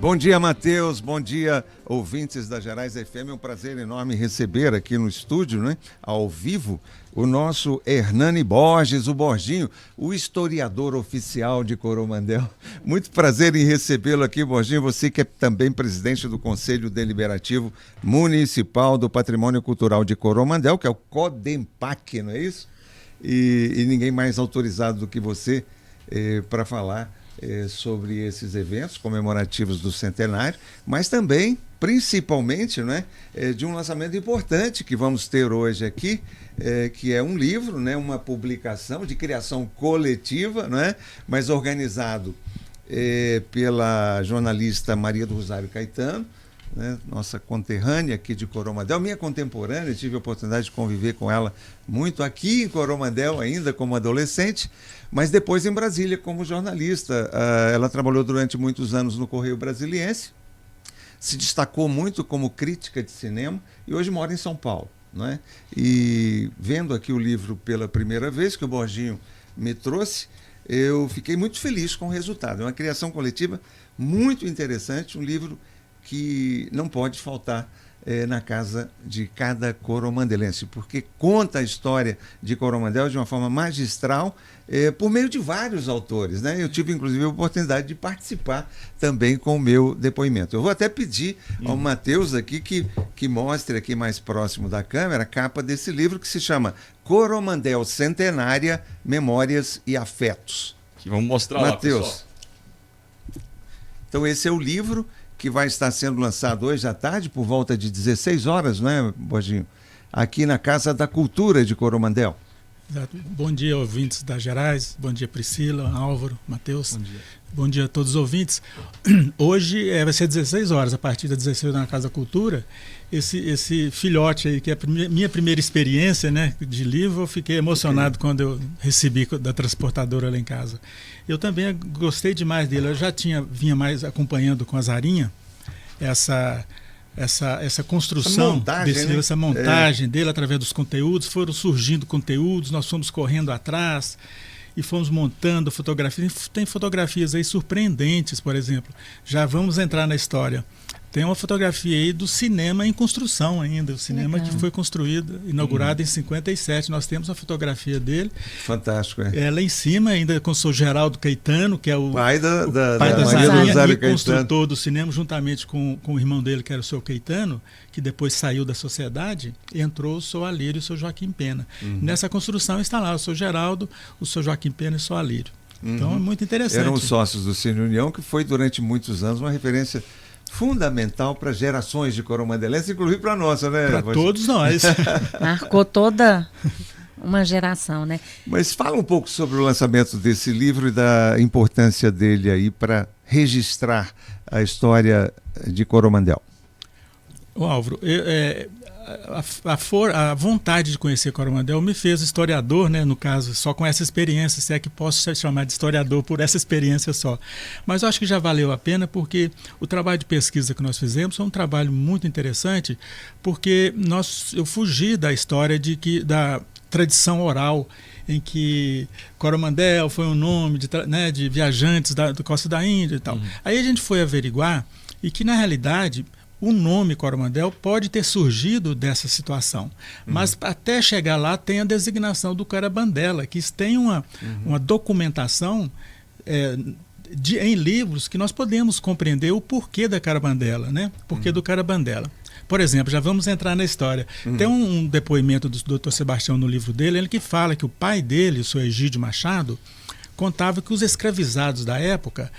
Bom dia, Matheus. Bom dia, ouvintes da Gerais FM. É um prazer enorme receber aqui no estúdio, né, ao vivo, o nosso Hernani Borges, o Borginho, o historiador oficial de Coromandel. Muito prazer em recebê-lo aqui, Borginho. Você que é também presidente do Conselho Deliberativo Municipal do Patrimônio Cultural de Coromandel, que é o CODEMPAC, não é isso? E ninguém mais autorizado do que você para falar sobre esses eventos comemorativos do centenário, mas também, principalmente, né, de um lançamento importante que vamos ter hoje aqui, que é um livro, né, uma publicação de criação coletiva, né, mas organizado pela jornalista Maria do Rosário Caetano, né, nossa conterrânea aqui de Coromandel, minha contemporânea. Tive a oportunidade de conviver com ela muito aqui em Coromandel, ainda como adolescente, mas depois em Brasília como jornalista. Ela trabalhou durante muitos anos no Correio Brasiliense, se destacou muito como crítica de cinema e hoje mora em São Paulo, não é? E vendo aqui o livro pela primeira vez, que o Borginho me trouxe, eu fiquei muito feliz com o resultado. É uma criação coletiva muito interessante, um livro que não pode faltar na casa de cada coromandelense, porque conta a história de Coromandel de uma forma magistral, por meio de vários autores, né? Eu tive, inclusive, a oportunidade de participar também com o meu depoimento. Eu vou até pedir ao Matheus aqui que mostre aqui mais próximo da câmera a capa desse livro, que se chama Coromandel Centenária, Memórias e Afetos. Que vamos mostrar Matheus. Lá, pessoal. Então esse é o livro que vai estar sendo lançado hoje à tarde, por volta de 16 horas, não é, Borginho? Aqui na Casa da Cultura de Coromandel. Exato. Bom dia, ouvintes da Gerais. Bom dia, Priscila, Álvaro, Matheus. Bom dia. Bom dia a todos os ouvintes. Hoje vai ser 16 horas, a partir das 16 na Casa da Cultura. Esse filhote aí, que é a minha primeira experiência, né, de livro, eu fiquei emocionado quando eu recebi da transportadora lá em casa. Eu também gostei demais dele. Eu já vinha mais acompanhando com a Zarinha essa construção desse livro, essa montagem dele através dos conteúdos. Foram surgindo conteúdos, nós fomos correndo atrás e fomos montando fotografias. Tem fotografias aí surpreendentes, por exemplo. Já vamos entrar na história. Tem uma fotografia aí do cinema em construção ainda, o cinema que foi construído, inaugurado em 57. Nós temos a fotografia dele. Fantástico, lá em cima, ainda com o Sr. Geraldo Caetano, que é o pai da Zarinha e construtor do cinema, juntamente com o irmão dele, que era o Sr. Caetano, que depois saiu da sociedade, entrou o Sr. Alírio e o Sr. Joaquim Pena. Nessa construção está lá o Sr. Geraldo, o Sr. Joaquim Pena e o Sr. Alírio. Então é muito interessante. Eram os sócios do Cine União, que foi durante muitos anos uma referência fundamental para gerações de coromandelenses, inclusive para a nossa, né? Para todos nós. Marcou toda uma geração, né? Mas fala um pouco sobre o lançamento desse livro e da importância dele aí para registrar a história de Coromandel. Álvaro, a vontade de conhecer Coromandel me fez historiador, né, no caso, só com essa experiência, se é que posso ser chamado de historiador por essa experiência só. Mas eu acho que já valeu a pena, porque o trabalho de pesquisa que nós fizemos foi um trabalho muito interessante, porque eu fugi da história da tradição oral, em que Coromandel foi um nome de viajantes da costa da Índia e tal. Aí a gente foi averiguar e que, na realidade, o nome Coromandel pode ter surgido dessa situação, mas até chegar lá tem a designação do Carabandela, que tem uma documentação em livros que nós podemos compreender o porquê da Carabandela, né? Porquê do Carabandela. Por exemplo, já vamos entrar na história. Tem um depoimento do Dr. Sebastião no livro dele, ele que fala que o pai dele, o Sr. Egídio Machado, contava que os escravizados da época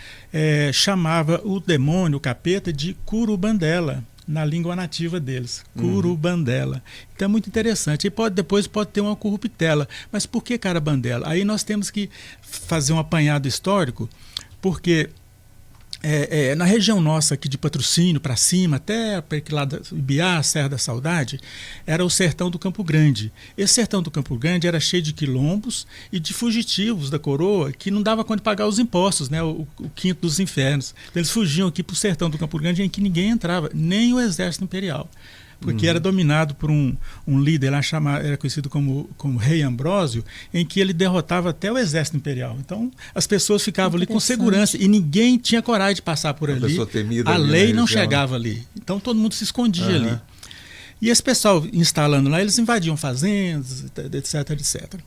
chamava o demônio, o capeta, de Curubandela, na língua nativa deles. Curubandela. Então é muito interessante. E depois pode ter uma corruptela. Mas por que Carabandela? Aí nós temos que fazer um apanhado histórico, porque na região nossa aqui de Patrocínio para cima, até para lá da Ibiá, Serra da Saudade, era o sertão do Campo Grande. Esse sertão do Campo Grande era cheio de quilombos e de fugitivos da coroa que não dava conta de pagar os impostos, né, o quinto dos infernos. Então, eles fugiam aqui para o sertão do Campo Grande, em que ninguém entrava, nem o exército imperial. porque era dominado por um líder lá chamado, era conhecido como Rei Ambrósio, em que ele derrotava até o exército imperial. Então as pessoas ficavam ali com segurança e ninguém tinha coragem de passar por ali. A lei não chegava ali. Então todo mundo se escondia ali. E esse pessoal instalando lá, eles invadiam fazendas, etc, etc.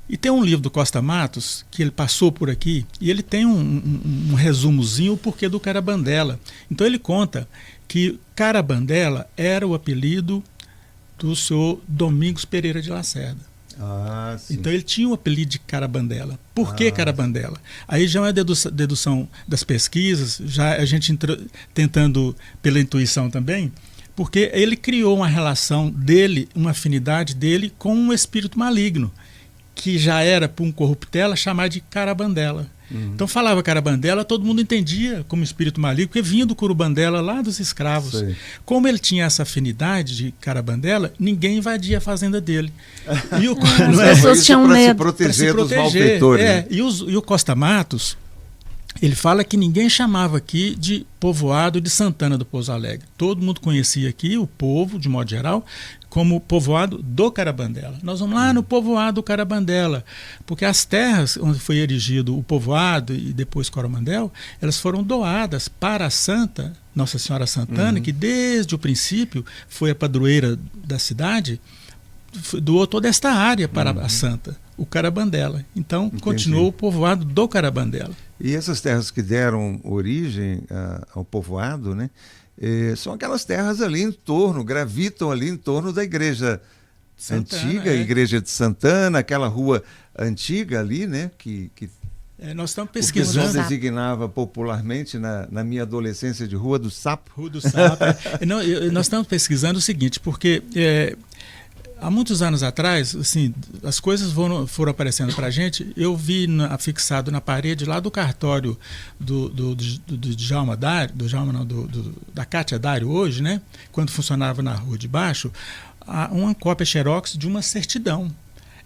E tem um livro do Costa Matos, que ele passou por aqui, e ele tem um resumozinho o porquê do Carabandela. Então ele conta que Carabandela era o apelido do senhor Domingos Pereira de Lacerda. Sim. Então ele tinha o apelido de Carabandela. Por que Carabandela? Aí já é uma dedução das pesquisas, já a gente tentando pela intuição também, porque ele criou uma relação dele, uma afinidade dele com um espírito maligno, que já era para um corruptela chamado de Carabandela. Então falava Carabandela, todo mundo entendia como espírito maligno, porque vinha do Curubandela lá dos escravos. Sei. Como ele tinha essa afinidade de Carabandela, ninguém invadia a fazenda dele. E as pessoas tinham medo. Se proteger dos malfeitores. E o Costa Matos, ele fala que ninguém chamava aqui de povoado de Santana do Pouso Alegre. Todo mundo conhecia aqui o povo, de modo geral, como povoado do Carabandela. Nós vamos lá no povoado do Carabandela, porque as terras onde foi erigido o povoado e depois Coromandel, elas foram doadas para a Santa, Nossa Senhora Santana, que desde o princípio foi a padroeira da cidade, doou toda esta área para a Santa, o Carabandela. Então, continuou o povoado do Carabandela. E essas terras que deram origem ao povoado, né, são aquelas terras ali em torno, gravitam ali em torno da igreja Santana, antiga, a igreja de Santana, aquela rua antiga ali, né, que nós estamos pesquisando. O pessoal designava popularmente na minha adolescência de Rua do Sapo. Rua do Sapo. Nós estamos pesquisando o seguinte, porque há muitos anos atrás, assim, as coisas foram aparecendo para a gente. Eu vi fixado na parede lá do cartório do Djalma Dário, da Cátia Dário hoje, né, quando funcionava na Rua de Baixo, uma cópia xerox de uma certidão.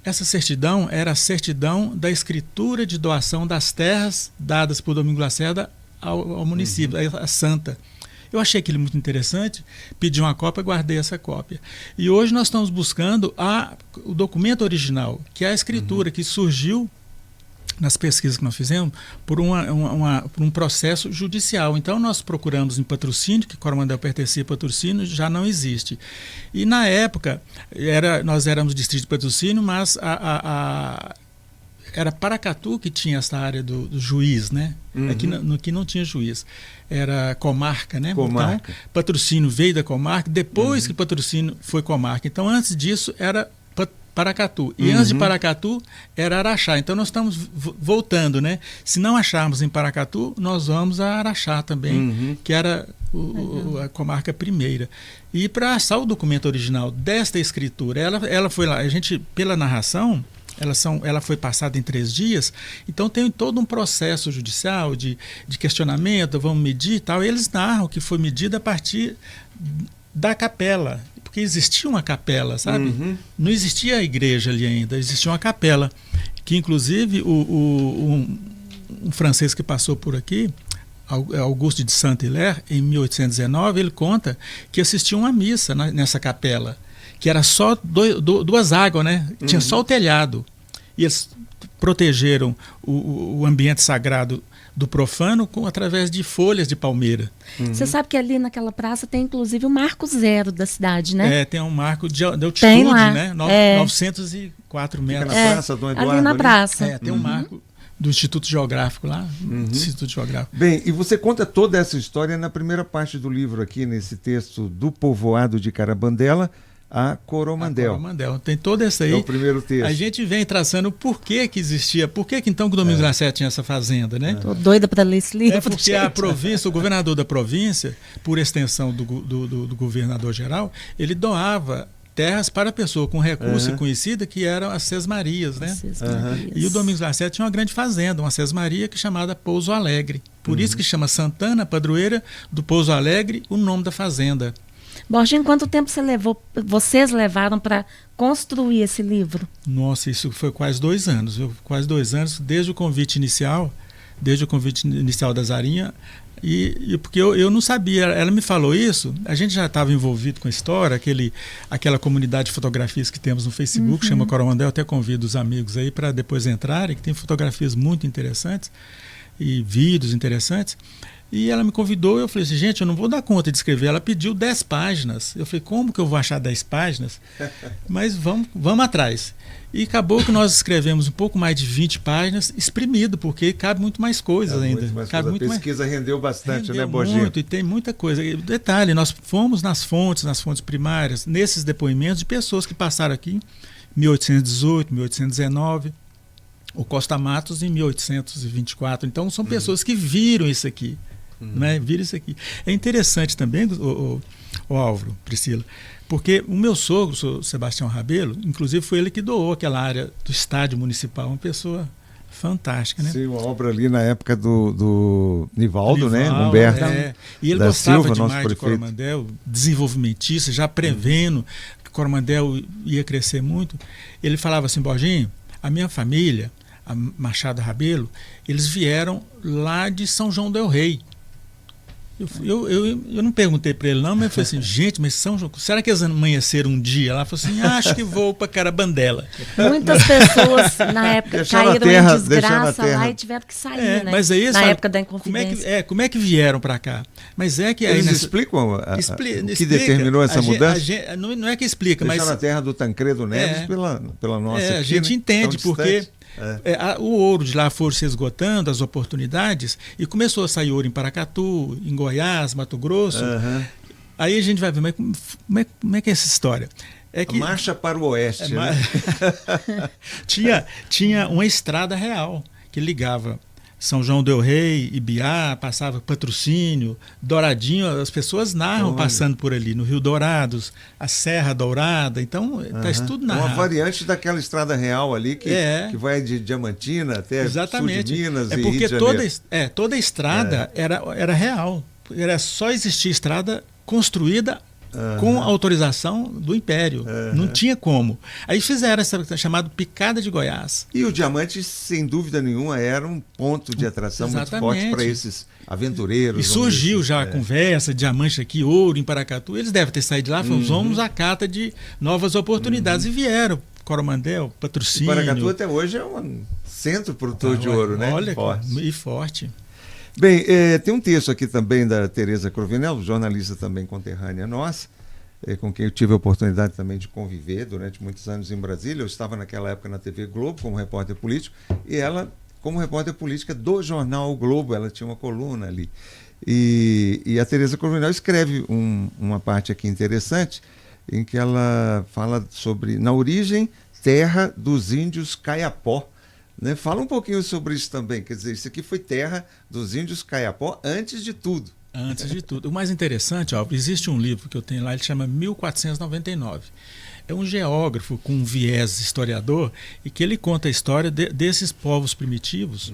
Essa certidão era a certidão da escritura de doação das terras dadas por Domingos Lacerda ao município, a Santa. Eu achei aquilo muito interessante, pedi uma cópia, guardei essa cópia. E hoje nós estamos buscando o documento original, que é a escritura que surgiu nas pesquisas que nós fizemos por um processo judicial. Então nós procuramos em Patrocínio, que Coromandel pertencia a Patrocínio, já não existe. E na época, nós éramos distrito de Patrocínio, mas era Paracatu que tinha essa área do juiz, né? Aqui não tinha juiz. Era comarca, né? Comarca. Então, Patrocínio veio da comarca, depois que Patrocínio foi comarca. Então, antes disso, era Paracatu. E antes de Paracatu, era Araxá. Então, nós estamos voltando, né? Se não acharmos em Paracatu, nós vamos a Araxá também, que era a comarca primeira. E para achar o documento original desta escritura, ela foi lá, a gente, pela narração, ela foi passada em 3 dias, então tem todo um processo judicial de questionamento, vamos medir e tal, e eles narram que foi medida a partir da capela, porque existia uma capela, sabe? Não existia a igreja ali ainda, existia uma capela, que inclusive um francês que passou por aqui, Auguste de Saint-Hilaire, em 1819, ele conta que assistia uma missa nessa capela, que era só 2 águas, né? Tinha só o telhado. E eles protegeram o ambiente sagrado do profano através de folhas de palmeira. Você sabe que ali naquela praça tem inclusive o marco zero da cidade, né? Tem um marco de altitude, né? 904 metros. Na praça do Eduardo, ali na praça. Tem um marco do Instituto Geográfico lá. Instituto Geográfico. Bem, e você conta toda essa história na primeira parte do livro aqui, nesse texto do povoado de Carabandela a Coromandel. Coromandel. Tem toda essa aí. É o primeiro texto. A gente vem traçando por que existia, por que então que o Domingos Lacerda tinha essa fazenda, né? Tô doida para ler esse livro. Porque a província, o governador da província, por extensão do governador geral, ele doava terras para a pessoa com recurso conhecida, que eram as Sesmarias, né? E o Domingos Lacerda tinha uma grande fazenda, uma Sesmaria, que é chamada Pouso Alegre. Por isso que chama Santana, padroeira do Pouso Alegre, o nome da fazenda. Borginho, quanto tempo vocês levaram para construir esse livro? Nossa, isso foi quase 2 anos, viu? Quase 2 anos, desde o convite inicial da Zarinha Porque eu não sabia, ela me falou isso, a gente já estava envolvido com a história, aquela comunidade de fotografias que temos no Facebook, chama Coromandel, até convido os amigos aí para depois entrarem, que tem fotografias muito interessantes e vídeos interessantes. E ela me convidou, eu falei assim, gente, eu não vou dar conta de escrever. Ela pediu 10 páginas. Eu falei, como que eu vou achar 10 páginas? Mas vamos atrás. E acabou que nós escrevemos um pouco mais de 20 páginas, exprimido, porque cabe muito mais coisas ainda. A pesquisa rendeu bastante, rendeu, né, Borginho? Muito, e tem muita coisa. E detalhe, nós fomos nas fontes primárias, nesses depoimentos de pessoas que passaram aqui em 1818, 1819, o Costa Matos em 1824. Então, são pessoas que viram isso aqui. Né? Viram isso aqui. É interessante também, o Álvaro, Priscila, porque o meu sogro, o Sebastião Rabelo, inclusive foi ele que doou aquela área do estádio municipal, uma pessoa fantástica, né? Sim, uma obra ali na época do Nivaldo, né? Humberto. E ele gostava demais de Coromandel, desenvolvimentista, já prevendo que Coromandel ia crescer muito. Ele falava assim, Borginho, a minha família, a Machado Rabelo, eles vieram lá de São João del Rei. Eu não perguntei para ele não, mas eu falei assim, gente, mas São João, será que eles amanheceram um dia? Ela falou assim, acho que vou para Carabandela. Muitas pessoas na época caíram em desgraça lá e tiveram que sair, né? Mas aí, na época da Inconfidência. Como é que vieram para cá? Mas é que aí eles explicam o que determinou essa mudança? Não é que explica, mas na terra do Tancredo Neves pela nossa. A gente entende porque o ouro de lá foi se esgotando, as oportunidades, e começou a sair ouro em Paracatu, em Goiás, Mato Grosso. Aí a gente vai ver, mas como é que é essa história? É que, a marcha para o oeste. Né? tinha uma estrada real que ligava São João del Rei, Ibiá, passava Patrocínio, Douradinho, as pessoas narram passando por ali, no Rio Dourados, a Serra Dourada, então está tudo narrado. Uma variante daquela estrada real ali que vai de Diamantina até sul de Minas e Rio de Janeiro. Toda a estrada era real, era só existir estrada construída com autorização do Império. Não tinha como. Aí fizeram essa chamada Picada de Goiás. E o Diamante, sem dúvida nenhuma, era um ponto de atração muito forte para esses aventureiros. E surgiu já a conversa, diamante aqui, ouro em Paracatu. Eles devem ter saído de lá, vamos à cata de novas oportunidades. E vieram. Coromandel, Patrocínio. E Paracatu até hoje é um centro produtor de ouro, né? Olha, e forte. Bem, tem um texto aqui também da Tereza Cruvinel, jornalista também conterrânea nossa, com quem eu tive a oportunidade também de conviver durante muitos anos em Brasília. Eu estava naquela época na TV Globo como repórter político, e ela, como repórter política do jornal o Globo, ela tinha uma coluna ali. E a Tereza Cruvinel escreve uma parte aqui interessante, em que ela fala sobre, na origem, terra dos índios Caiapó. Né? Fala um pouquinho sobre isso também. Quer dizer, isso aqui foi terra dos índios Caiapó antes de tudo. Antes de tudo. O mais interessante, existe um livro que eu tenho lá, ele chama 1499. É um geógrafo com um viés historiador e que ele conta a história desses povos primitivos.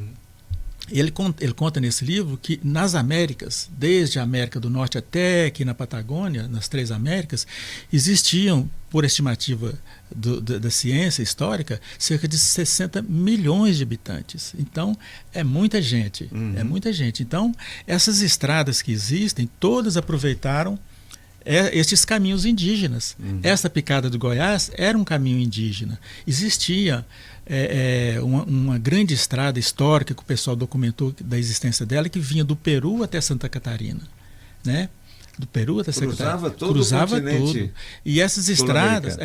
Ele conta nesse livro que nas Américas, desde a América do Norte até aqui na Patagônia, nas 3 Américas, existiam, por estimativa da ciência histórica, cerca de 60 milhões de habitantes. Então, é muita gente. É muita gente. Então, essas estradas que existem, todas aproveitaram estes caminhos indígenas. Essa Picada do Goiás era um caminho indígena. Existia uma grande estrada histórica que o pessoal documentou da existência dela, que vinha do Peru até Santa Catarina, né? Do Peru até Santa Catarina. Cruzava todo. E essas estradas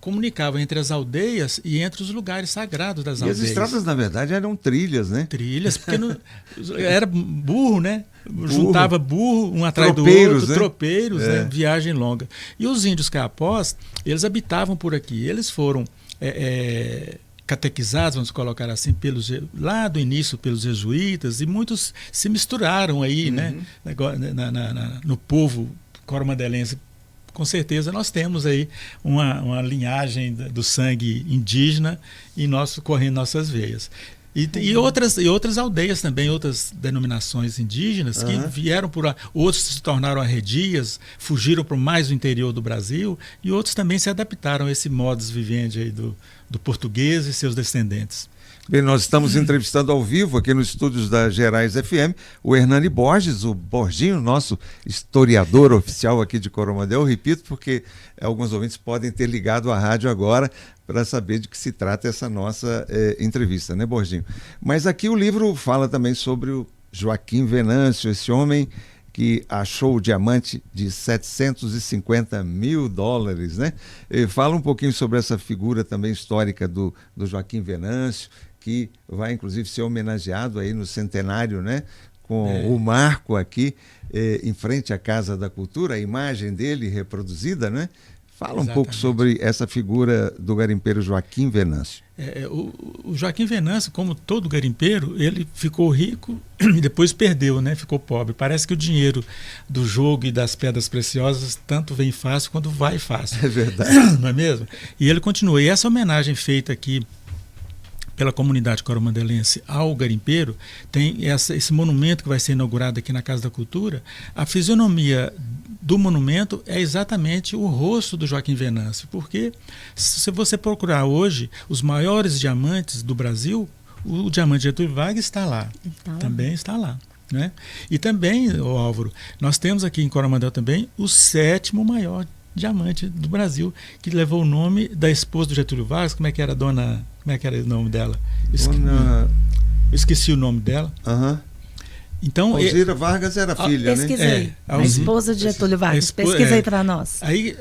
comunicavam entre as aldeias e entre os lugares sagrados das aldeias. E as estradas, na verdade, eram trilhas, né? Trilhas, porque era burro, né? Juntava burro um atrás do outro, tropeiros, né? Viagem longa. E os índios Caiapós, eles habitavam por aqui. Eles foram catequizados, vamos colocar assim, lá do início pelos jesuítas, e muitos se misturaram aí, né, no povo coromandelense. Com certeza nós temos aí uma linhagem do sangue indígena correndo nossas veias. E outras aldeias também, outras denominações indígenas que vieram por lá. Outros se tornaram arredias, fugiram para mais o interior do Brasil, e outros também se adaptaram a esse modus vivendi aí do português e seus descendentes. Bem, nós estamos entrevistando ao vivo aqui nos estúdios da Gerais FM o Hernani Borges, o Borginho, nosso historiador oficial aqui de Coromandel. Eu repito porque alguns ouvintes podem ter ligado à rádio agora para saber de que se trata essa nossa entrevista, né, Borginho? Mas aqui o livro fala também sobre o Joaquim Venâncio, esse homem que achou o diamante de $750 mil, né? Fala um pouquinho sobre essa figura também histórica do Joaquim Venâncio, que vai inclusive ser homenageado aí no centenário, né? Com o marco aqui em frente à Casa da Cultura, a imagem dele reproduzida, né? Fala um pouco sobre essa figura do garimpeiro Joaquim Venâncio. O Joaquim Venâncio, como todo garimpeiro, ele ficou rico e depois perdeu, né? Ficou pobre. Parece que o dinheiro do jogo e das pedras preciosas tanto vem fácil quanto vai fácil. É verdade. Não é mesmo? E ele continua. E essa homenagem feita aqui pela comunidade coromandelense ao garimpeiro, tem esse monumento que vai ser inaugurado aqui na Casa da Cultura. A fisionomia do monumento é exatamente o rosto do Joaquim Venâncio, porque se você procurar hoje os maiores diamantes do Brasil, o diamante Getúlio Vargas está lá, também está lá. Né? E também, Álvaro, nós temos aqui em Coromandel também o 7º maior diamante do Brasil, que levou o nome da esposa do Getúlio Vargas. Como é que era o nome dela? Esqueci o nome dela. Então, Alzira Vargas era filha, pesquisei, né? A esposa de Getúlio Vargas. Pesquisei para nós. Aí,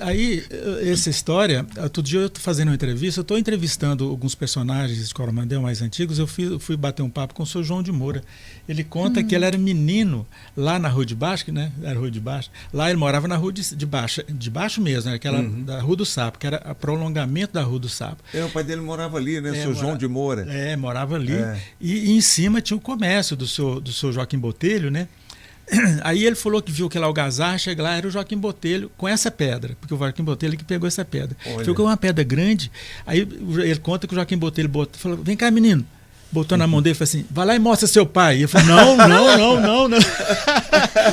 essa história, outro dia eu estou fazendo uma entrevista, eu estou entrevistando alguns personagens de Coromandel mais antigos, eu fui bater um papo com o seu João de Moura. Ele conta que ele era menino lá na Rua de Baixo, né? Era a Rua de Baixo. Lá ele morava na Rua de Baixo mesmo, né? Aquela da Rua do Sapo, que era o prolongamento da Rua do Sapo. O pai dele morava ali, né? Seu João de Moura. Morava ali. E em cima tinha o comércio do seu Joaquim Botelho, né? Aí ele falou que viu aquela algazarra, chega lá, era o Joaquim Botelho com essa pedra, porque o Joaquim Botelho que pegou essa pedra. Ficou uma pedra grande, aí ele conta que o Joaquim Botelho falou: vem cá, menino. Botou na mão dele e falou assim: vai lá e mostra seu pai. E eu falei: não.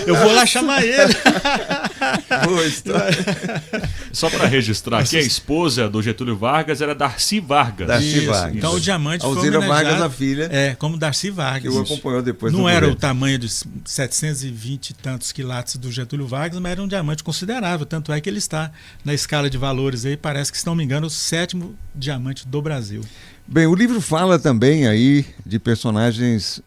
Eu vou lá chamar ele. Boa história. Só para registrar aqui, a esposa do Getúlio Vargas era Darcy Vargas. Darcy Vargas. Então o diamante foi Alzira Vargas, a filha. Como Darcy Vargas. Que o acompanhou depois. Não era o tamanho dos 720 e tantos quilates do Getúlio Vargas, mas era um diamante considerável. Tanto é que ele está na escala de valores aí, parece que, se não me engano, o 7º diamante do Brasil. Bem, o livro fala também aí de personagens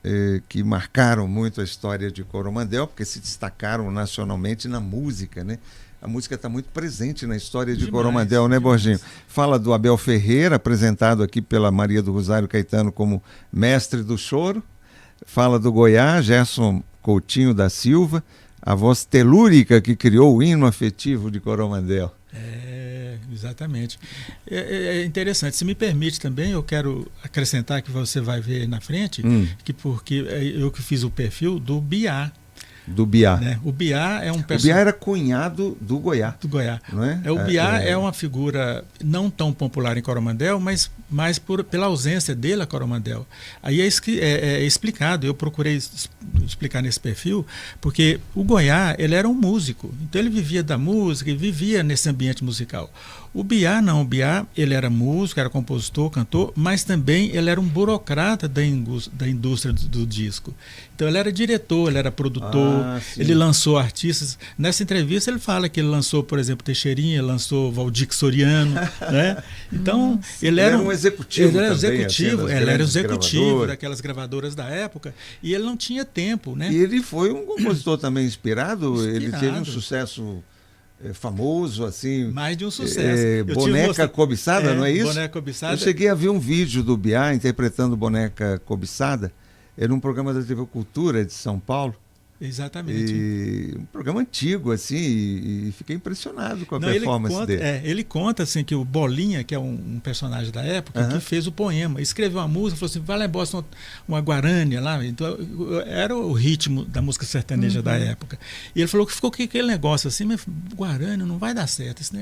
que marcaram muito a história de Coromandel, porque se destacaram nacionalmente na música, né? A música está muito presente na história de Coromandel, né, Borginho? Fala do Abel Ferreira, apresentado aqui pela Maria do Rosário Caetano como mestre do choro. Fala do Goiás, Gerson Coutinho da Silva, a voz telúrica que criou o hino afetivo de Coromandel. Exatamente. É interessante. Se me permite também, eu quero acrescentar que você vai ver na frente, porque eu que fiz o perfil do Biá. Do Biá. Né? O Biá é um personagem. O Biá era cunhado do Goiá. Do Goiá. Não é? O Biá é uma figura não tão popular em Coromandel, mas mais pela ausência dele a Coromandel. Aí é explicado, eu procurei explicar nesse perfil, porque o Goiá, ele era um músico, então ele vivia da música e vivia nesse ambiente musical. O Biá não, o Biá, ele era músico, era compositor, cantor, mas também ele era um burocrata da indústria do disco. Então ele era diretor, ele era produtor, ele lançou artistas. Nessa entrevista ele fala que ele lançou, por exemplo, Teixeirinha, lançou Valdir Soriano, né? Então ele era um executivo. Ele era executivo, ele era executivo daquelas gravadoras da época e ele não tinha tempo, né? E ele foi um compositor também inspirado. Ele teve um sucesso famoso, assim. Mais de um sucesso. Boneca Cobiçada, não é isso? Boneca Cobiçada. Eu cheguei a ver um vídeo do Biá interpretando Boneca Cobiçada. Era um programa da TV Cultura de São Paulo. Exatamente. Um programa antigo, assim, e fiquei impressionado com a performance dele. Ele conta assim, que o Bolinha, que é um personagem da época, que fez o poema, escreveu uma música, falou assim: vai lá em Boston uma guarânia lá. Então, era o ritmo da música sertaneja da época. E ele falou que ficou com aquele negócio assim: mas guarânia não vai dar certo, isso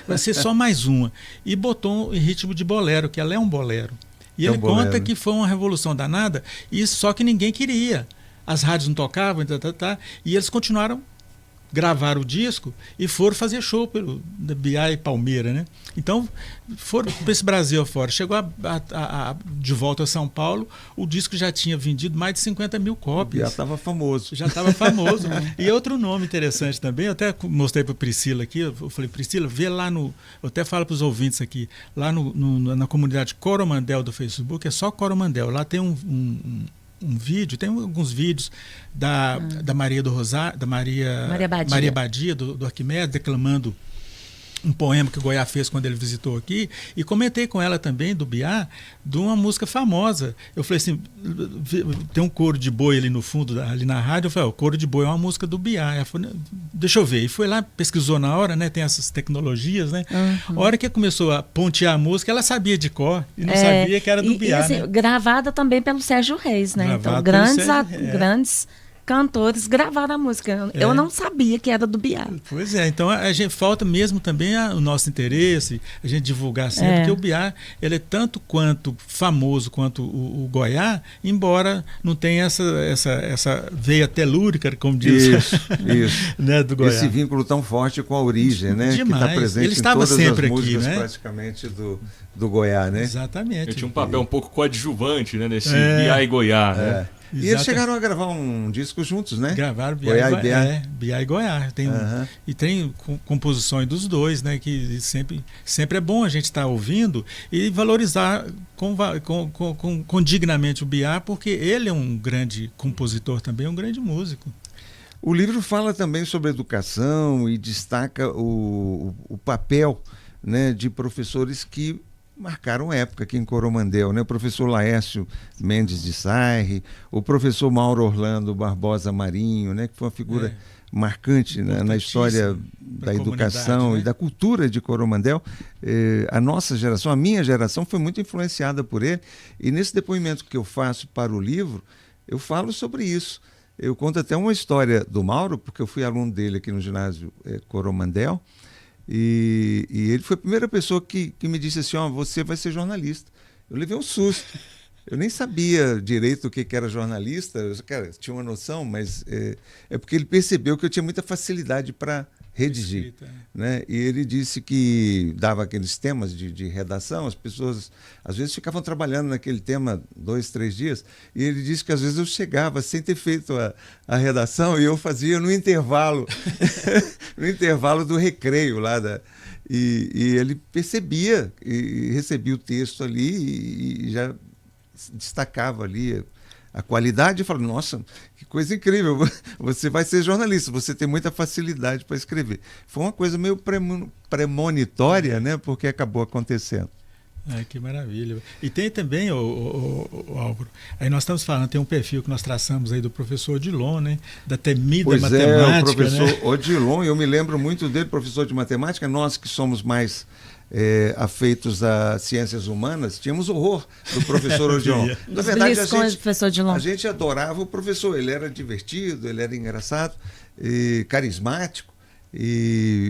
vai ser só mais uma. E botou em ritmo de bolero, que ela é um bolero. E ele conta que foi uma revolução danada, só que ninguém queria. As rádios não tocavam, e eles continuaram gravaram o disco e foram fazer show pelo da BI Palmeira, né? Então foram para esse Brasil afora. Chegou de volta a São Paulo, o disco já tinha vendido mais de 50 mil cópias. Já estava famoso. Já estava famoso. E outro nome interessante também, eu até mostrei para Priscila aqui, eu falei, Priscila, vê lá no... Eu até falo para os ouvintes aqui, lá na comunidade Coromandel do Facebook, é só Coromandel. Lá tem um vídeo, tem alguns vídeos da Maria do Rosário, da Maria Badia, do Arquimedes, declamando um poema que o Goiás fez quando ele visitou aqui, e comentei com ela também, do Biá, de uma música famosa. Eu falei assim, tem um coro de boi ali no fundo, ali na rádio, eu falei, o coro de boi é uma música do Biá. Ela falou, deixa eu ver. E foi lá, pesquisou na hora, né, tem essas tecnologias, né? A hora que começou a pontear a música, ela sabia de cor, e não sabia que era do Biá, assim, né? Gravada também pelo Sérgio Reis, né? Então, grandes cantores gravaram a música. Eu não sabia que era do Biá. Pois é, então a gente falta mesmo também o nosso interesse, a gente divulgar sempre, porque o Biá, ele é tanto quanto famoso quanto o Goiás, embora não tenha essa veia telúrica, como diz isso. né, do Goiás. Esse vínculo tão forte com a origem, né? Demais. Que está presente ele estava em todas sempre as músicas, aqui, né? praticamente do Goiás, né? Exatamente. Ele tinha um papel um pouco coadjuvante, né, nesse Biá e Goiás, né? E eles chegaram a gravar um disco juntos, né? Gravaram Biá e Goiás. E tem composições dos dois, né? Que sempre é bom a gente estar ouvindo e valorizar com dignamente o Biá, porque ele é um grande compositor também, um grande músico. O livro fala também sobre educação e destaca o papel, né, de professores que marcaram época aqui em Coromandel, né? O professor Laércio Mendes de Sarre, o professor Mauro Orlando Barbosa Marinho, né? Que foi uma figura marcante, né, na história da educação, né, e da cultura de Coromandel. A nossa geração, a minha geração, foi muito influenciada por ele, e nesse depoimento que eu faço para o livro, eu falo sobre isso. Eu conto até uma história do Mauro, porque eu fui aluno dele aqui no ginásio Coromandel, e ele foi a primeira pessoa que me disse assim, você vai ser jornalista. Eu levei um susto. Eu nem sabia direito o que era jornalista, cara, tinha uma noção, mas é porque ele percebeu que eu tinha muita facilidade para redigir. Né? E ele disse que dava aqueles temas de redação, as pessoas às vezes ficavam trabalhando naquele tema 2, 3 dias, e ele disse que às vezes eu chegava sem ter feito a redação e eu fazia no intervalo, no intervalo do recreio lá e ele percebia e recebia o texto ali e já destacava ali a qualidade e falava, nossa, que coisa incrível, você vai ser jornalista, você tem muita facilidade para escrever. Foi uma coisa meio premonitória, né, porque acabou acontecendo. Que maravilha. E tem também, Álvaro, aí nós estamos falando, tem um perfil que nós traçamos aí do professor Odilon, né, da temida matemática. O professor, né? Odilon, eu me lembro muito dele, professor de matemática, nós que somos mais afeitos a ciências humanas, tínhamos horror do professor Odilon. Na verdade, a gente adorava o professor, ele era divertido, ele era engraçado, e carismático,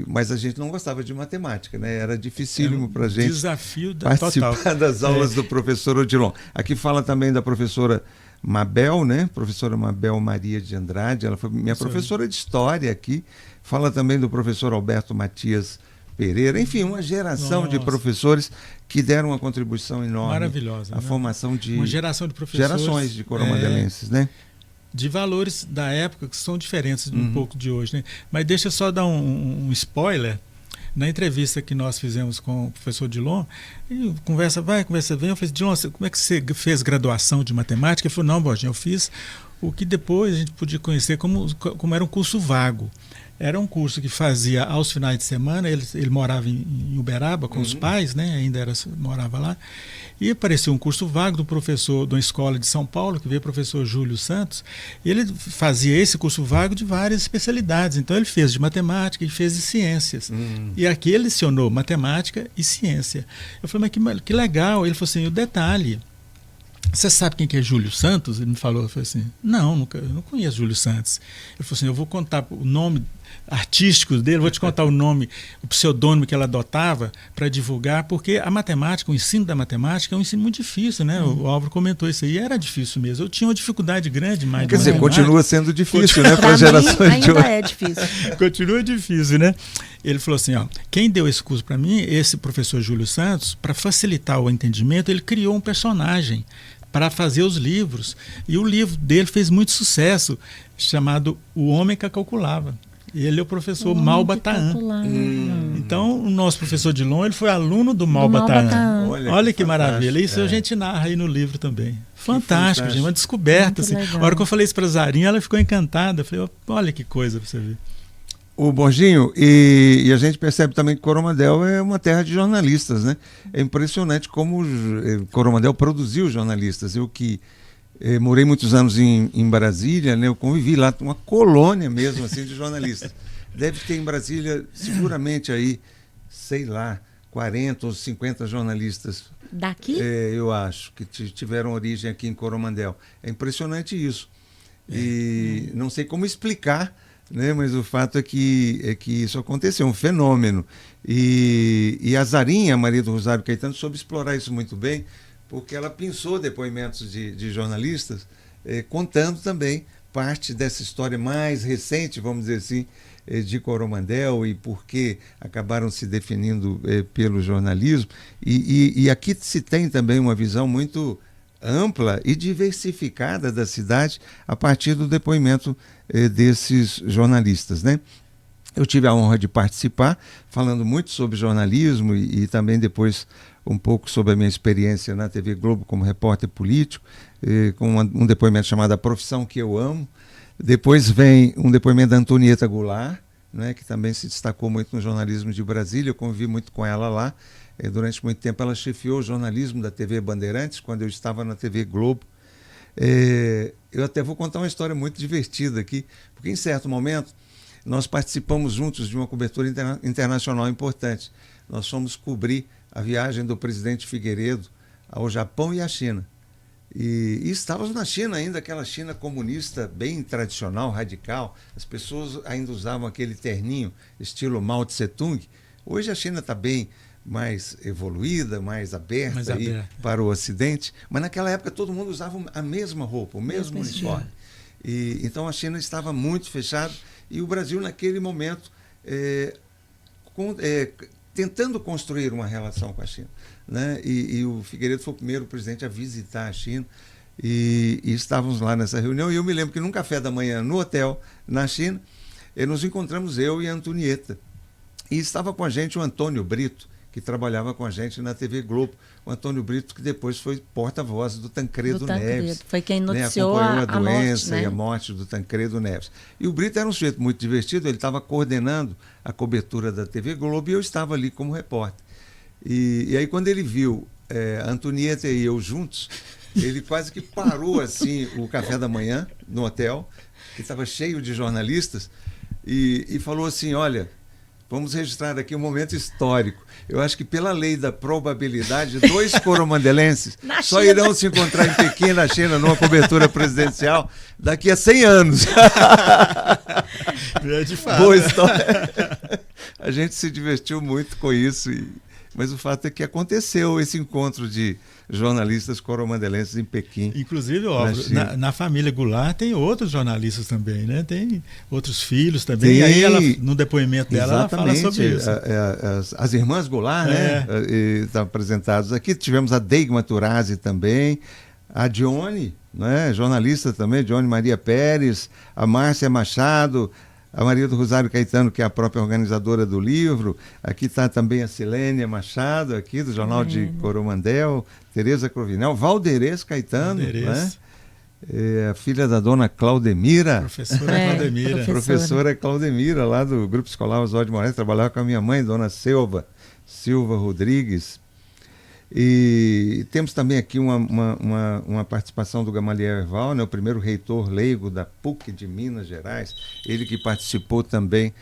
mas a gente não gostava de matemática, né? Era dificílimo para a gente desafio participar total. das aulas do professor Odilon. Aqui fala também da professora Mabel, né? Professora Mabel Maria de Andrade, ela foi minha professora de história aqui. Fala também do professor Alberto Matias Pereira, enfim, uma geração de professores que deram uma contribuição enorme maravilhosa, à formação de uma geração de professores, gerações de coromandelenses, né? De valores da época que são diferentes um pouco de hoje, né? Mas deixa eu só dar um spoiler. Na entrevista que nós fizemos com o professor Odilon, conversa vai, conversa vem, eu falei, Odilon, como é que você fez graduação de matemática? Ele falou, não, Borginho, eu fiz o que depois a gente podia conhecer como era um curso vago. Era um curso que fazia aos finais de semana, ele morava em Uberaba com os pais, né? Morava lá, e apareceu um curso vago do professor de uma escola de São Paulo, que veio o professor Júlio Santos, e ele fazia esse curso vago de várias especialidades. Então ele fez de matemática e fez de ciências. E aqui ele lecionou matemática e ciência. Eu falei, mas que legal. Ele falou assim, o detalhe, você sabe quem que é Júlio Santos? Ele me falou, eu falei assim, eu não conheço Júlio Santos. Ele falou assim, eu vou contar o nome artísticos dele. Vou te contar o nome, o pseudônimo que ela adotava para divulgar, porque a matemática, o ensino da matemática é um ensino muito difícil, né? O Álvaro comentou isso aí, era difícil mesmo. Eu tinha uma dificuldade grande, mais quer dizer, continua sendo difícil, né, para gerações de hoje. Ainda é difícil. Continua difícil, né? Ele falou assim, ó, quem deu esse curso para mim, esse professor Júlio Santos, para facilitar o entendimento, ele criou um personagem para fazer os livros. E o livro dele fez muito sucesso, chamado O Homem que Calculava. Ele é o professor Malbataan. Então, o nosso professor Dilon, ele foi aluno do Malbataan. Olha que maravilha. Isso a gente narra aí no livro também. Fantástico, gente, uma descoberta. Assim. A hora que eu falei isso para a Zarinha, ela ficou encantada. Eu falei, olha que coisa para você ver. O Borginho, e a gente percebe também que Coromandel é uma terra de jornalistas, né? É impressionante como Coromandel produziu jornalistas. Eu que morei muitos anos em Brasília, né? Eu convivi lá, uma colônia mesmo assim de jornalistas. Deve ter em Brasília, seguramente aí, sei lá, 40 ou 50 jornalistas. Daqui? Eu acho, que tiveram origem aqui em Coromandel. É impressionante isso. E não sei como explicar, né, mas o fato é que isso aconteceu, um fenômeno. E a Zarinha, Maria do Rosário Caetano, soube explorar isso muito bem, porque ela pensou depoimentos de jornalistas, contando também parte dessa história mais recente, vamos dizer assim, de Coromandel e por que acabaram se definindo pelo jornalismo. E aqui se tem também uma visão muito ampla e diversificada da cidade a partir do depoimento desses jornalistas, né? Eu tive a honra de participar, falando muito sobre jornalismo e também depois um pouco sobre a minha experiência na TV Globo como repórter político, com um depoimento chamado A Profissão que Eu Amo. Depois vem um depoimento da Antonieta Goulart, né, que também se destacou muito no jornalismo de Brasília. Eu convivi muito com ela lá. Durante muito tempo ela chefiou o jornalismo da TV Bandeirantes, quando eu estava na TV Globo. Eu até vou contar uma história muito divertida aqui, porque em certo momento nós participamos juntos de uma cobertura internacional importante. Nós fomos cobrir a viagem do presidente Figueiredo ao Japão e à China. E estávamos na China ainda, aquela China comunista bem tradicional, radical. As pessoas ainda usavam aquele terninho estilo Mao Tse Tung. Hoje a China está bem mais evoluída, mais aberta para o Ocidente, mas naquela época todo mundo usava a mesma roupa, o mesmo uniforme. Então a China estava muito fechada e o Brasil naquele momento tentando construir uma relação com a China, né? E o Figueiredo foi o primeiro presidente a visitar a China e estávamos lá nessa reunião e eu me lembro que num café da manhã no hotel na China nos encontramos eu e a Antonieta e estava com a gente o Antônio Brito, que trabalhava com a gente na TV Globo. O Antônio Brito, que depois foi porta-voz do Tancredo Neves. Foi quem noticiou a doença morte, e a morte do Tancredo Neves. E o Brito era um sujeito muito divertido, ele estava coordenando a cobertura da TV Globo e eu estava ali como repórter. E aí quando ele viu a Antonieta e eu juntos, ele quase que parou assim o café da manhã no hotel, que estava cheio de jornalistas, e falou assim, olha, vamos registrar aqui um momento histórico. Eu acho que pela lei da probabilidade, 2 coromandelenses só irão se encontrar em Pequim, na China, numa cobertura presidencial, daqui a 100 anos. De fato. Boa história. A gente se divertiu muito com isso, mas o fato é que aconteceu esse encontro de jornalistas coromandelenses em Pequim. Inclusive, na família Goulart tem outros jornalistas também, né? Tem outros filhos também. E aí, no depoimento dela, ela fala sobre isso. As irmãs Goulart, né? Estão apresentadas aqui. Tivemos a Deigma Turazzi também, a Dione, né? Jornalista também, Dione Maria Pérez, a Márcia Machado, a Maria do Rosário Caetano, que é a própria organizadora do livro. Aqui está também a Silênia Machado, aqui do Jornal de Coromandel, Tereza Crovinel, Valderez Caetano, né? A filha da dona Claudemira. Professora Claudemira, lá do Grupo Escolar Oswaldo de Moraes, trabalhava com a minha mãe, dona Silva Rodrigues. E temos também aqui uma participação do Gamaliel Erval, né, o primeiro reitor leigo da PUC de Minas Gerais, ele que participou também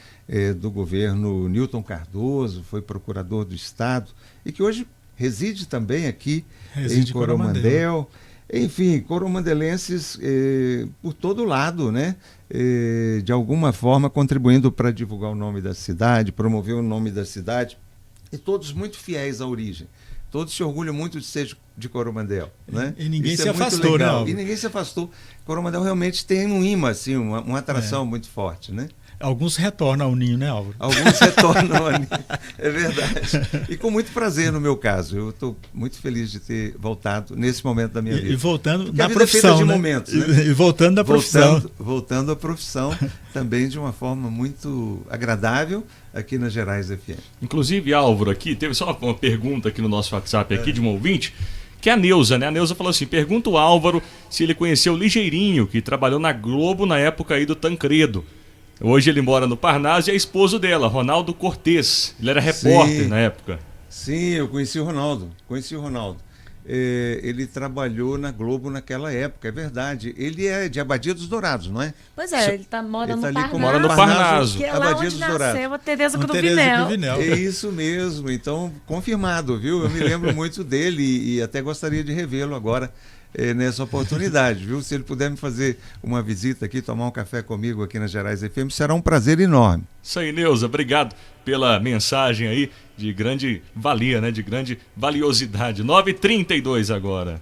do governo Newton Cardoso, foi procurador do Estado e que hoje reside também aqui em Coromandel. Enfim, coromandelenses por todo lado, né? de alguma forma contribuindo para divulgar o nome da cidade, promover o nome da cidade, e todos muito fiéis à origem. Todos se orgulham muito de ser de Coromandel, né? E ninguém Isso se afastou, legal. né? E ninguém se afastou. Coromandel realmente tem um imã, assim, uma atração muito forte, né? Alguns retornam ao ninho, né, Álvaro? Alguns retornam ao ninho, é verdade. E com muito prazer no meu caso. Eu estou muito feliz de ter voltado nesse momento da minha vida. E voltando porque na profissão, de né? momentos, né? E voltando da profissão. Voltando à profissão, também de uma forma muito agradável aqui na Gerais FM. Inclusive, Álvaro, aqui, teve só uma pergunta aqui no nosso WhatsApp aqui de um ouvinte, que é a Neuza, né? A Neuza falou assim, pergunta o Álvaro se ele conheceu o Ligeirinho, que trabalhou na Globo na época aí do Tancredo. Hoje ele mora no Parnaso e é esposo dela, Ronaldo Cortez. Ele era repórter na época. Sim, eu conheci o Ronaldo. Ele trabalhou na Globo naquela época, é verdade. Ele é de Abadia dos Dourados, não é? Pois é, ele mora no Parnaso. Mora no Parnaso. Que é lá onde nasceu a Tereza Cruvinel. É isso mesmo, então confirmado, viu? Eu me lembro muito dele e até gostaria de revê-lo agora nessa oportunidade, viu? Se ele puder me fazer uma visita aqui, tomar um café comigo aqui na Gerais FM, será um prazer enorme. Isso aí, Neuza, obrigado pela mensagem aí de grande valia, né? De grande valiosidade. 9h32 agora.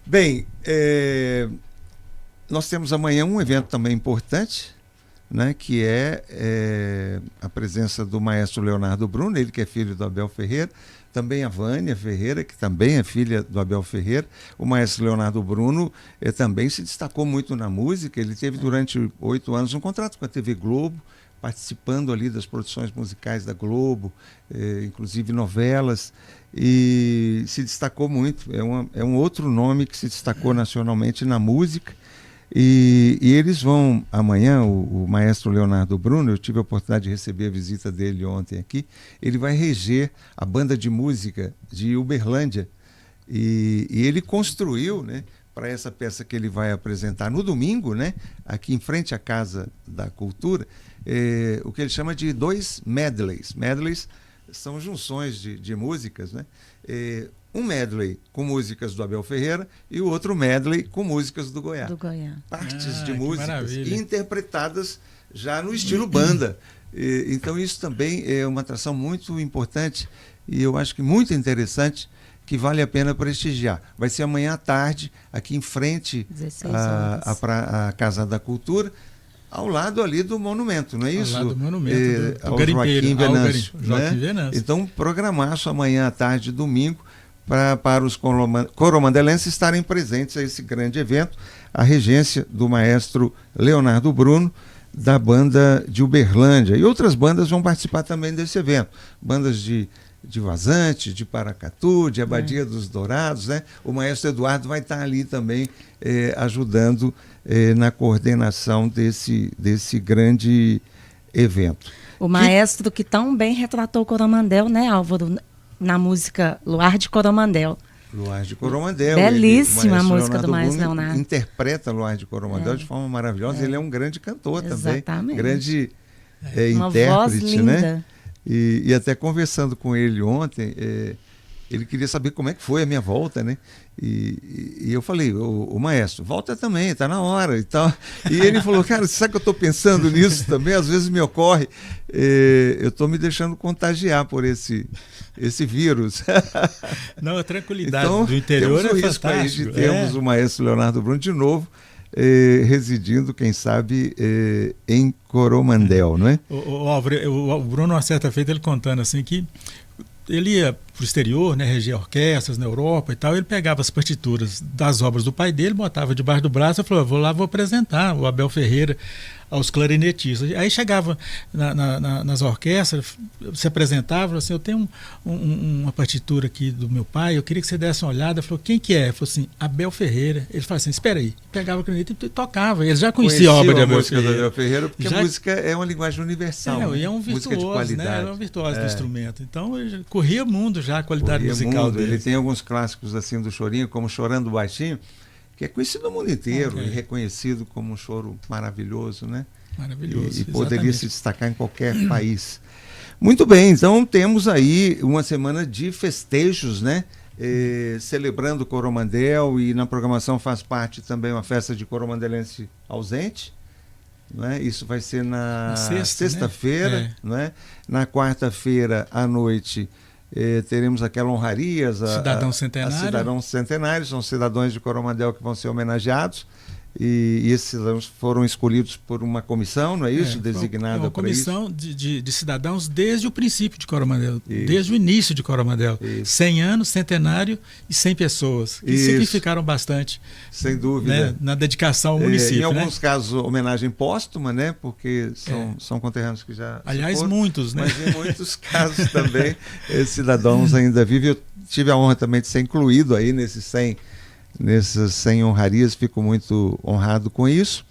Bem, nós temos amanhã um evento também importante, né? Que é a presença do maestro Leonardo Bruno, ele que é filho do Abel Ferreira, também a Vânia Ferreira, que também é filha do Abel Ferreira. O maestro Leonardo Bruno também se destacou muito na música. Ele teve durante 8 anos um contrato com a TV Globo, participando ali das produções musicais da Globo, inclusive novelas, e se destacou muito. É um outro nome que se destacou nacionalmente na música. E eles vão amanhã, o maestro Leonardo Bruno, eu tive a oportunidade de receber a visita dele ontem aqui, ele vai reger a banda de música de Uberlândia, e ele construiu, né, para essa peça que ele vai apresentar no domingo, né, aqui em frente à Casa da Cultura, o que ele chama de 2 medleys. Medleys são junções de músicas, né? Um medley com músicas do Abel Ferreira e o outro medley com músicas do Goiás. Partes de músicas interpretadas já no estilo banda. Então isso também é uma atração muito importante e eu acho que muito interessante, que vale a pena prestigiar. Vai ser amanhã à tarde, aqui em frente à Casa da Cultura, ao lado ali do monumento, não é isso? Ao lado do monumento, do Joaquim Venâncio. Venâncio. Então, programaço amanhã à tarde, domingo, para os coromandelenses estarem presentes a esse grande evento, a regência do maestro Leonardo Bruno, da banda de Uberlândia. E outras bandas vão participar também desse evento. Bandas de Vazante, de Paracatu, de Abadia dos Dourados, né? O maestro Eduardo vai estar ali também ajudando na coordenação desse grande evento. O maestro que tão bem retratou o Coromandel, né, Álvaro? Na música Luar de Coromandel. Luar de Coromandel. Belíssima a música do maestro Leonardo. Interpreta Luar de Coromandel de forma maravilhosa. Ele é um grande cantor também. Grande uma intérprete, voz linda. Né? E até conversando com ele ontem, ele queria saber como é que foi a minha volta, né? E eu falei, o maestro, volta também, está na hora e tal. E ele falou, cara, sabe que eu estou pensando nisso também? Às vezes me ocorre, eu estou me deixando contagiar por esse vírus. Não, a tranquilidade então, do interior temos é o risco fantástico. Aí de termos o maestro Leonardo Bruno de novo, residindo, quem sabe, em Coromandel, não é? O Bruno, uma certa feita, ele contando assim que ele ia para o exterior, né, reger orquestras na Europa e tal, ele pegava as partituras das obras do pai dele, botava debaixo do braço e falou, vou lá, vou apresentar o Abel Ferreira aos clarinetistas. Aí chegava nas orquestras, se apresentava, assim, eu tenho uma partitura aqui do meu pai, eu queria que você desse uma olhada. Falou, quem que é? Ele falou assim, Abel Ferreira. Ele falou assim, espera aí. Pegava a caneta e tocava. Ele já conhecia a obra de Abel Ferreira. Porque a música é uma linguagem universal. E é um virtuoso, música de qualidade. Né? É um virtuoso do instrumento. Então, ele corria mundo já, a qualidade musical dele. Ele tem alguns clássicos assim do chorinho, como Chorando Baixinho, que é conhecido no mundo inteiro e reconhecido como um choro maravilhoso, né? Maravilhoso. E poderia se destacar em qualquer país. Muito bem, então temos aí uma semana de festejos, né? celebrando Coromandel, e na programação faz parte também uma festa de coromandelense ausente. Não é? Isso vai ser na sexta-feira, né? Não é? Na quarta-feira à noite teremos aquela honraria, Cidadão Centenário. A Cidadão Centenário, são cidadãos de Coromandel que vão ser homenageados. E esses cidadãos foram escolhidos por uma comissão, não é isso? Designada uma comissão de cidadãos desde o princípio de Coromandel, isso. Desde o início de Coromandel. Isso. 100 anos, centenário e 100 pessoas, que significaram bastante. Sem dúvida. Né, na dedicação ao município. Em alguns casos, homenagem póstuma, né? Porque são conterrâneos que já. Aliás, foram, muitos, né? Mas em muitos casos também, cidadãos ainda vivem. Eu tive a honra também de ser incluído aí nessas 100 honrarias, fico muito honrado com isso.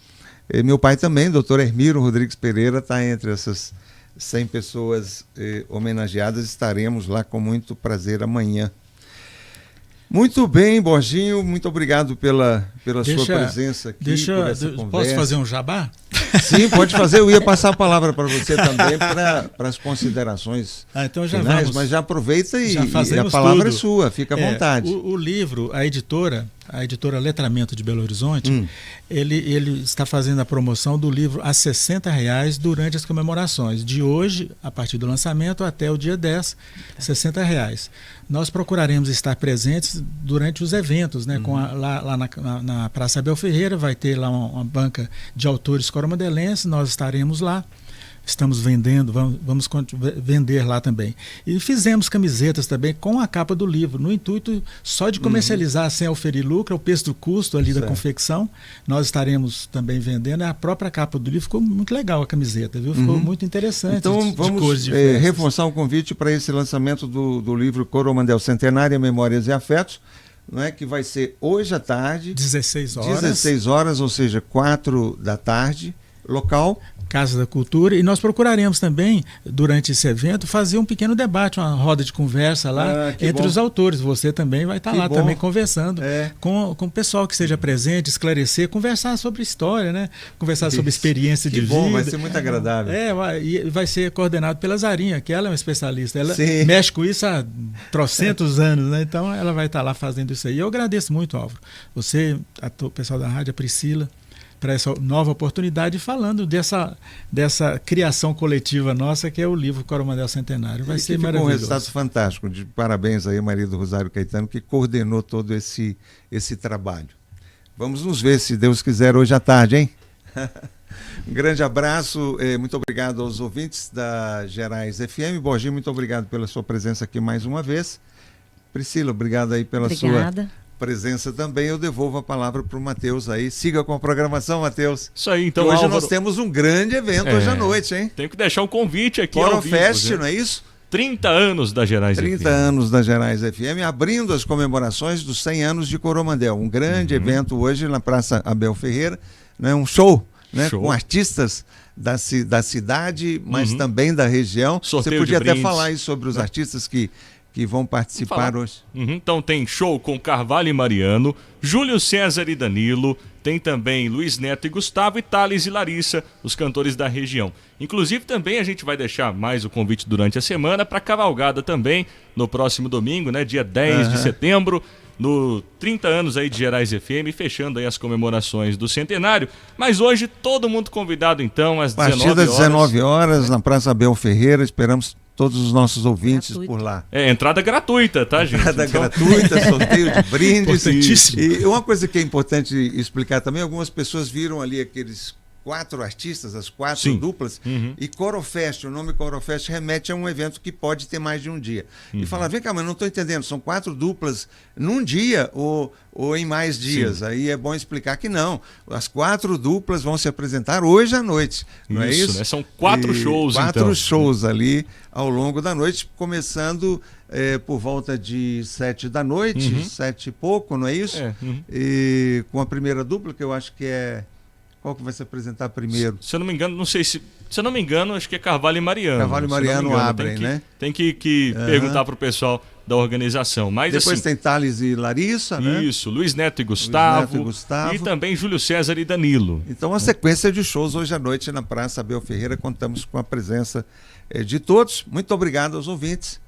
Meu pai também, doutor Hermiro Rodrigues Pereira, está entre essas 100 pessoas homenageadas. Estaremos lá com muito prazer amanhã. Muito bem, Borginho, muito obrigado pela sua presença aqui, por essa conversa. Posso fazer um jabá? Sim, pode fazer. Eu ia passar a palavra para você também para as considerações então já finais, vamos, mas já aproveita e a palavra tudo. É sua, fica à vontade. O livro, a editora Letramento de Belo Horizonte, ele está fazendo a promoção do livro a R$60 durante as comemorações, de hoje, a partir do lançamento, até o dia 10, R$60. Nós procuraremos estar presentes durante os eventos, né? Lá na Praça Abel Ferreira vai ter lá uma banca de autores coromandelenses, nós estaremos lá. Estamos vendendo, vamos vender lá também. E fizemos camisetas também com a capa do livro, no intuito só de comercializar sem oferir lucro, o preço do custo ali da confecção. Nós estaremos também vendendo. A própria capa do livro ficou muito legal, a camiseta, viu? Ficou muito interessante. Então vamos reforçar o convite para esse lançamento do livro Coromandel Centenária, Memórias e Afetos, não é, que vai ser hoje à tarde. 16 horas. 16 horas, ou seja, 4 da tarde, local... Casa da Cultura, e nós procuraremos também, durante esse evento, fazer um pequeno debate, uma roda de conversa lá entre os autores. Você também vai estar lá também conversando com o pessoal que esteja presente, esclarecer, conversar sobre história, né? Conversar sobre experiência de vida. Vai ser muito agradável. E vai ser coordenado pela Zarinha, que ela é uma especialista. Ela mexe com isso há trocentos anos, né? Então ela vai estar lá fazendo isso aí. Eu agradeço muito, Álvaro. Você, o pessoal da rádio, a Priscila, para essa nova oportunidade, falando dessa criação coletiva nossa, que é o livro Coromandel Centenário. Vai ser maravilhoso. Um resultado fantástico. De parabéns aí, Maria do Rosário Caetano, que coordenou todo esse trabalho. Vamos nos ver, se Deus quiser, hoje à tarde, hein? Um grande abraço, muito obrigado aos ouvintes da Gerais FM. Borginho, muito obrigado pela sua presença aqui mais uma vez. Priscila, obrigado aí pela sua presença também. Eu devolvo a palavra para o Matheus aí. Siga com a programação, Matheus. Isso aí, então. Hoje nós temos um grande evento hoje à noite, hein? Tenho que deixar o convite aqui. Corofest, não é isso? 30 anos da Gerais FM. 30 anos da Gerais FM, abrindo as comemorações dos 100 anos de Coromandel. Um grande evento hoje na Praça Abel Ferreira, né? Um show, né? Com artistas da cidade, mas também da região. Sorteio. Você podia até falar aí sobre os artistas que vão participar hoje. Então tem show com Carvalho e Mariano, Júlio César e Danilo, tem também Luiz Neto e Gustavo, e Thales e Larissa, os cantores da região. Inclusive também a gente vai deixar mais o convite durante a semana para a cavalgada também, no próximo domingo, né, dia 10 de setembro, no 30 anos aí de Gerais FM, fechando aí as comemorações do centenário. Mas hoje todo mundo convidado então às 19 horas. A partir das 19 horas na Praça Abel Ferreira, esperamos todos os nossos ouvintes por lá. Entrada gratuita, tá, gente? Entrada gratuita, sorteio de brindes. E uma coisa que é importante explicar também, algumas pessoas viram ali aqueles 4 artistas, as 4 duplas, e Corofest, o nome Corofest remete a um evento que pode ter mais de um dia. E fala, vem cá, mas não estou entendendo, são 4 duplas num dia ou em mais dias? Aí é bom explicar que não, as 4 duplas vão se apresentar hoje à noite, não é isso? Né? São 4 shows, 4 shows ali ao longo da noite, começando por volta de 7 da noite, 7 e pouco, não é isso? E com a primeira dupla, que eu acho que é... Qual que vai se apresentar primeiro? Se eu não me engano, Se eu não me engano, acho que é Carvalho e Mariano. Carvalho e Mariano abrem, né? Tem que perguntar para o pessoal da organização. Mas, depois tem Thales e Larissa, né? Isso, Luiz Neto e Gustavo. E também Júlio César e Danilo. Então, uma sequência de shows hoje à noite na Praça Abel Ferreira. Contamos com a presença de todos. Muito obrigado aos ouvintes.